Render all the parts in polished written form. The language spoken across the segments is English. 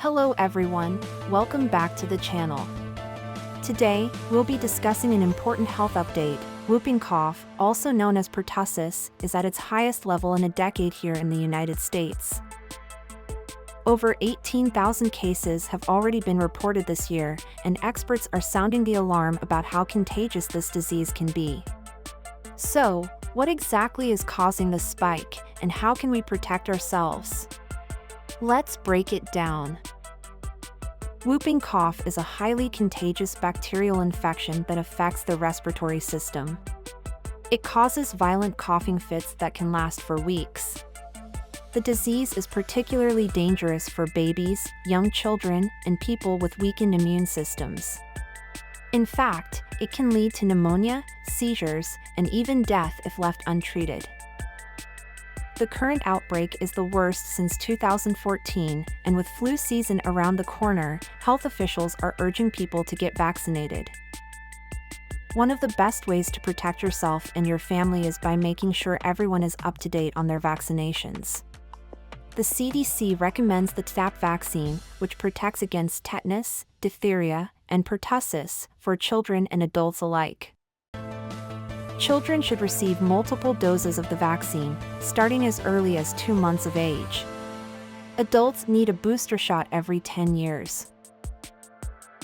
Hello everyone, welcome back to the channel. Today, we'll be discussing an important health update. Whooping cough, also known as pertussis, is at its highest level in a decade here in the United States. Over 18,000 cases have already been reported this year, and experts are sounding the alarm about how contagious this disease can be. So, what exactly is causing the spike, and how can we protect ourselves? Let's break it down. Whooping cough is a highly contagious bacterial infection that affects the respiratory system. It causes violent coughing fits that can last for weeks. The disease is particularly dangerous for babies, young children, and people with weakened immune systems. In fact, it can lead to pneumonia, seizures, and even death if left untreated. The current outbreak is the worst since 2014, and with flu season around the corner, health officials are urging people to get vaccinated. One of the best ways to protect yourself and your family is by making sure everyone is up to date on their vaccinations. The CDC recommends the TDAP vaccine, which protects against tetanus, diphtheria, and pertussis for children and adults alike. Children should receive multiple doses of the vaccine, starting as early as 2 months of age. Adults need a booster shot every 10 years.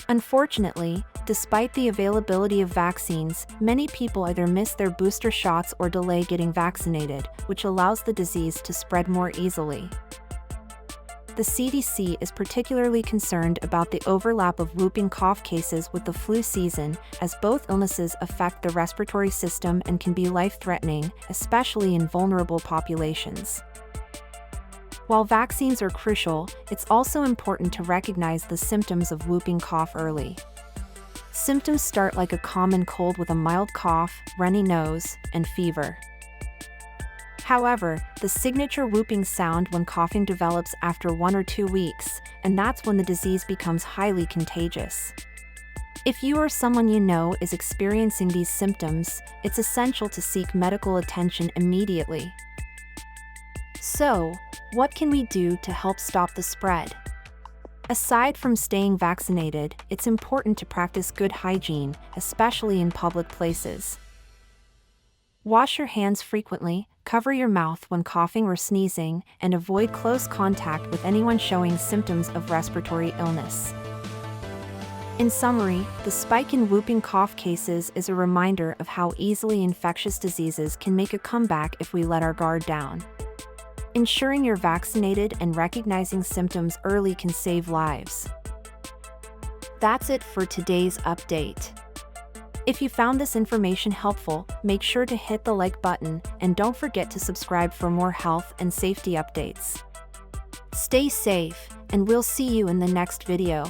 Unfortunately, despite the availability of vaccines, many people either miss their booster shots or delay getting vaccinated, which allows the disease to spread more easily. The CDC is particularly concerned about the overlap of whooping cough cases with the flu season, as both illnesses affect the respiratory system and can be life-threatening, especially in vulnerable populations. While vaccines are crucial, it's also important to recognize the symptoms of whooping cough early. Symptoms start like a common cold with a mild cough, runny nose, and fever. However, the signature whooping sound when coughing develops after 1 or 2 weeks, and that's when the disease becomes highly contagious. If you or someone you know is experiencing these symptoms, it's essential to seek medical attention immediately. So, what can we do to help stop the spread? Aside from staying vaccinated, it's important to practice good hygiene, especially in public places. Wash your hands frequently, cover your mouth when coughing or sneezing, and avoid close contact with anyone showing symptoms of respiratory illness. In summary, the spike in whooping cough cases is a reminder of how easily infectious diseases can make a comeback if we let our guard down. Ensuring you're vaccinated and recognizing symptoms early can save lives. That's it for today's update. If you found this information helpful, make sure to hit the like button and don't forget to subscribe for more health and safety updates. Stay safe, and we'll see you in the next video.